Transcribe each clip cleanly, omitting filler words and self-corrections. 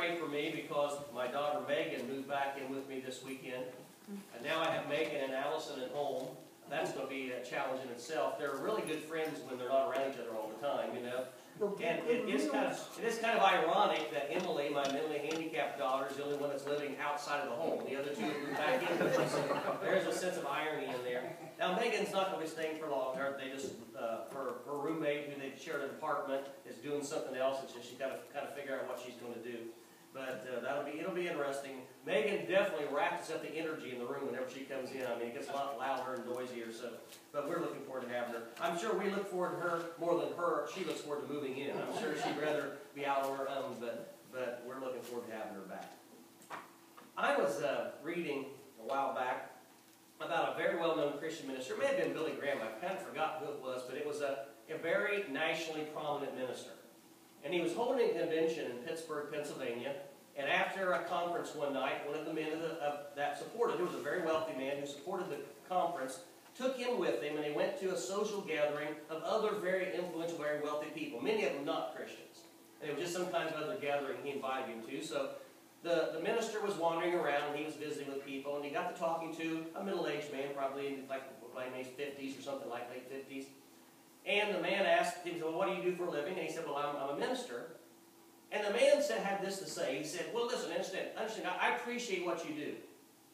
pray for me because my daughter Megan moved back in with me this weekend. And now I have Megan and Allison at home. That's going to be a challenge in itself. They're really good friends when they're not around each other all the time, you know. And it is kind of ironic that Emily, my mentally handicapped daughter, is the only one that's living outside of the home. The other two have moved back in with us. So there's a sense of irony in there. Now, Megan's not going to be staying for long. They just her roommate, who they shared an apartment, is doing something else, and so she's got to kind of figure out what she's going to do. But it'll be interesting. Megan definitely ratchets up the energy in the room whenever she comes in. I mean, it gets a lot louder and noisier. But we're looking forward to having her. I'm sure we look forward to her more than she looks forward to moving in. I'm sure she'd rather be out on her own, but we're looking forward to having her back. I was reading a while back about a very well-known Christian minister. It may have been Billy Graham. I kind of forgot who it was, but it was a very nationally prominent minister. And he was holding a convention in Pittsburgh, Pennsylvania, and after a conference one night, one of the men that supported, it was a very wealthy man who supported the conference, took him with him, and they went to a social gathering of other very influential, very wealthy people, many of them not Christians. And it was just some kind of other gathering he invited him to. So the minister was wandering around, and he was visiting with people, and he got to talking to a middle-aged man, probably in his 50s or something like late 50s. And the man asked him, well, what do you do for a living? And he said, well, I'm a minister. And the man had this to say. He said, well, listen, understand, I appreciate what you do.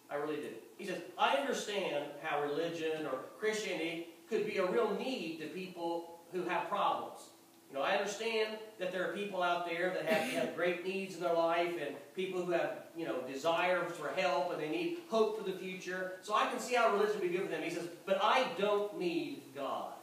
I really do. He says, I understand how religion or Christianity could be a real need to people who have problems. You know, I understand that there are people out there that have great needs in their life and people who have, you know, desire for help and they need hope for the future. So I can see how religion would be good for them. He says, but I don't need God.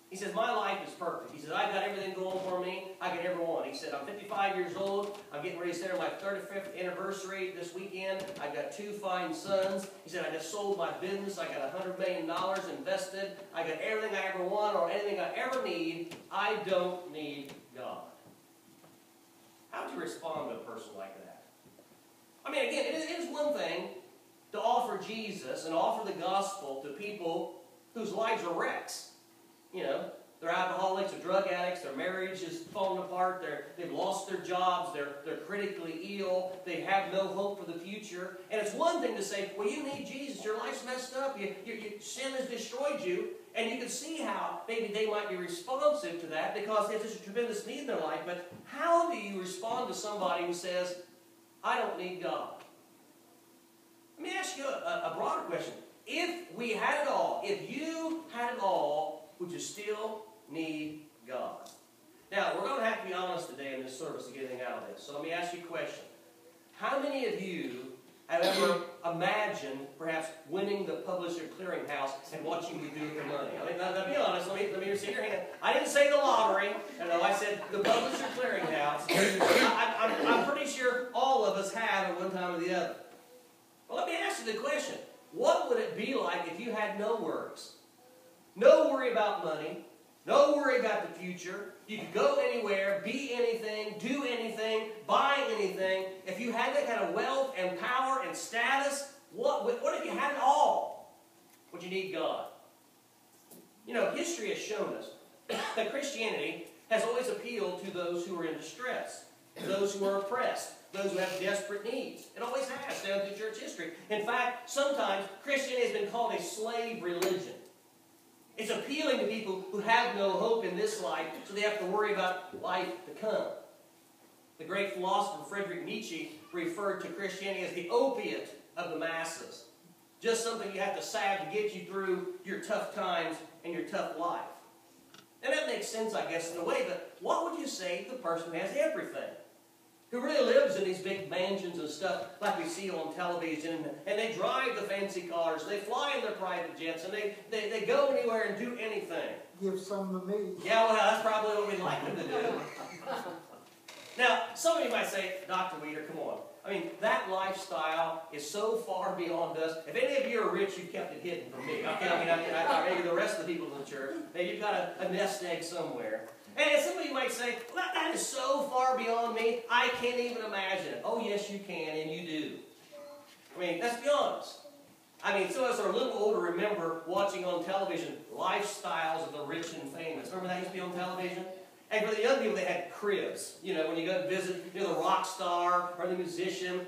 He says, my life is perfect. He says, I've got everything going for me I could ever want. He said, I'm 55 years old. I'm getting ready to celebrate my 35th anniversary this weekend. I've got 2 fine sons. He said, I just sold my business. I got $100 million invested. I got everything I ever want or anything I ever need. I don't need God. How would you respond to a person like that? I mean, again, it is one thing to offer Jesus and offer the gospel to people whose lives are wrecks. You know, they're alcoholics, they're drug addicts, their marriage is falling apart, they've lost their jobs, they're critically ill, they have no hope for the future. And it's one thing to say, well, you need Jesus, your life's messed up, sin has destroyed you, and you can see how maybe they might be responsive to that because there's just a tremendous need in their life. But how do you respond to somebody who says, I don't need God? Let me ask you a broader question. If we had it all, if you had it all, would you still need God? Now, we're going to have to be honest today in this service to get anything out of this. So let me ask you a question. How many of you have ever imagined perhaps winning the Publisher Clearinghouse and watching you do it for money? I mean, now, be honest. Let me see your hand. I didn't say the lottery. No, I said the Publisher Clearinghouse. I'm pretty sure all of us have at one time or the other. Well, let me ask you the question. What would it be like if you had no worries? No worry about money. No worry about the future. You could go anywhere, be anything, do anything, buy anything. If you had that kind of wealth and power and status, what if you had it all? Would you need God? You know, history has shown us that Christianity has always appealed to those who are in distress, those who are oppressed, those who have desperate needs. It always has down through church history. In fact, sometimes Christianity has been called a slave religion. It's appealing to people who have no hope in this life, so they have to worry about life to come. The great philosopher Friedrich Nietzsche referred to Christianity as the opiate of the masses. Just something you have to salve to get you through your tough times and your tough life. And that makes sense, I guess, in a way, but what would you say to the person who has everything? Who really lives in these big mansions and stuff like we see on television, and they drive the fancy cars, they fly in their private jets, and they go anywhere and do anything. Give some to me. Yeah, well, that's probably what we'd like them to do. Now, some of you might say, Dr. Weeder, come on. I mean, that lifestyle is so far beyond us. If any of you are rich, you've kept it hidden from me. Okay? I maybe the rest of the people in the church, maybe you've got a nest egg somewhere. And some of you might say, well, that is so far beyond me, I can't even imagine it. Oh, yes, you can, and you do. I mean, let's be honest. I mean, some of us are a little older, remember watching on television lifestyles of the rich and famous. Remember that used to be on television? And for the young people, they had cribs. You know, when you go and visit, you know, the rock star or the musician.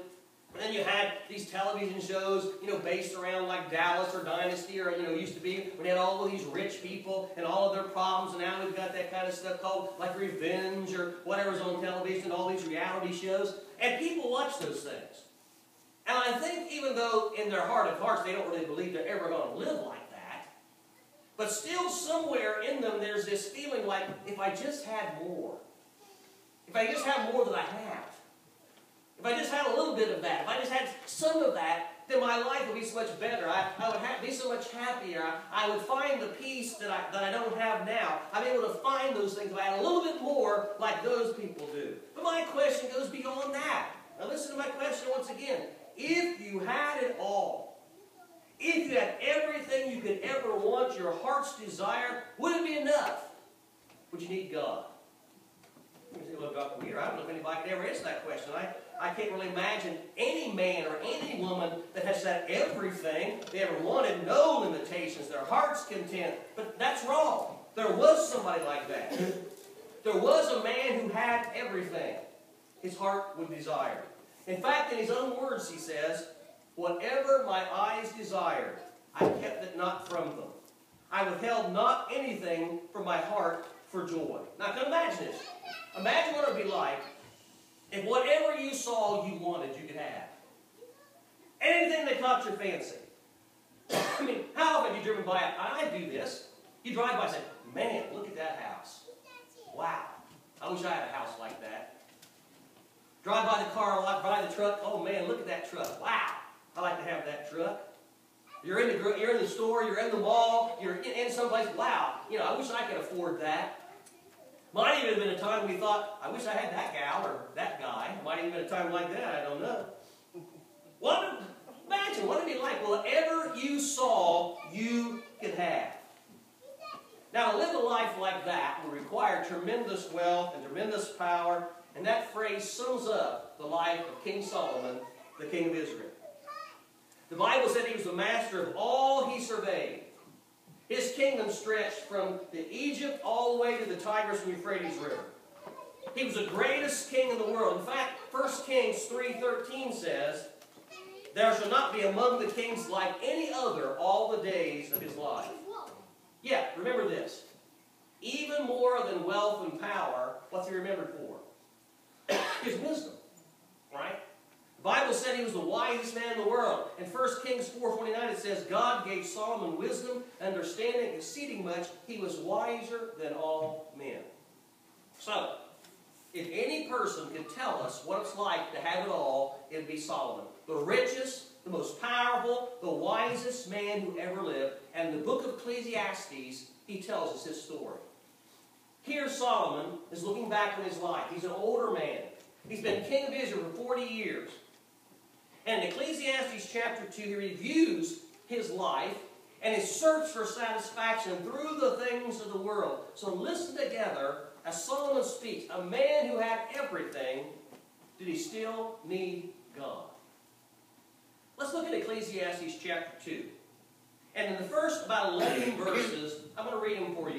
And then you had these television shows, you know, based around like Dallas or Dynasty or, you know, used to be when they had all of these rich people and all of their problems. And now we've got that kind of stuff called like Revenge or whatever's on television, all these reality shows. And people watch those things. And I think even though in their heart of hearts they don't really believe they're ever going to live like that, but still somewhere in them there's this feeling like, if I just had more, if I just had more than I have, if I just had a little bit of that, if I just had some of that, then my life would be so much better. I would be so much happier. I would find the peace that I don't have now. I'm able to find those things if I had a little bit more like those people do. But my question goes beyond that. Now listen to my question once again. If you had it all, if you had everything you could ever want, your heart's desire, would it be enough? Would you need God? You say, well, Dr. Weir, I don't know if anybody could ever answer that question. I can't really imagine any man or any woman that has had everything they ever wanted, no limitations, their heart's content. But that's wrong. There was somebody like that. There was a man who had everything his heart would desire. In fact, in his own words, he says, whatever my eyes desired, I kept it not from them. I withheld not anything from my heart for joy. Now, can you imagine this? Imagine what it would be like if whatever you saw you wanted, you could have. Anything that caught your fancy. I mean, how often have you driven by it? I do this. You drive by and say, man, look at that house. Wow. I wish I had a house like that. Drive by the car lot, by the truck. Oh man, look at that truck. Wow. I like to have that truck. You're in the store, you're in the mall, you're in someplace. Wow. You know, I wish I could afford that. Might even have been a time we thought, I wish I had that gal or that guy. Might even have been a time like that, I don't know. Imagine what it'd be like. Whatever you saw, you could have. Now, to live a life like that would require tremendous wealth and tremendous power, and that phrase sums up the life of King Solomon, the king of Israel. The Bible said he was the master of all he surveyed. His kingdom stretched from Egypt all the way to the Tigris and Euphrates River. He was the greatest king in the world. In fact, 1 Kings 3:13 says, there shall not be among the kings like any other all the days of his life. Yeah, remember this. Even more than wealth and power, what's he remembered for? His wisdom, right? The Bible said he was the wisest man in the world. In 1 Kings 4:29 it says, God gave Solomon wisdom, understanding, exceeding much. He was wiser than all men. So, if any person could tell us what it's like to have it all, it would be Solomon. The richest, the most powerful, the wisest man who ever lived. And in the book of Ecclesiastes, he tells us his story. Here Solomon is looking back on his life. He's an older man. He's been king of Israel for 40 years. And in Ecclesiastes chapter 2, he reviews his life and his search for satisfaction through the things of the world. So listen together as Solomon speaks. A man who had everything, did he still need God? Let's look at Ecclesiastes chapter 2. And in the first about 11 verses, I'm going to read them for you.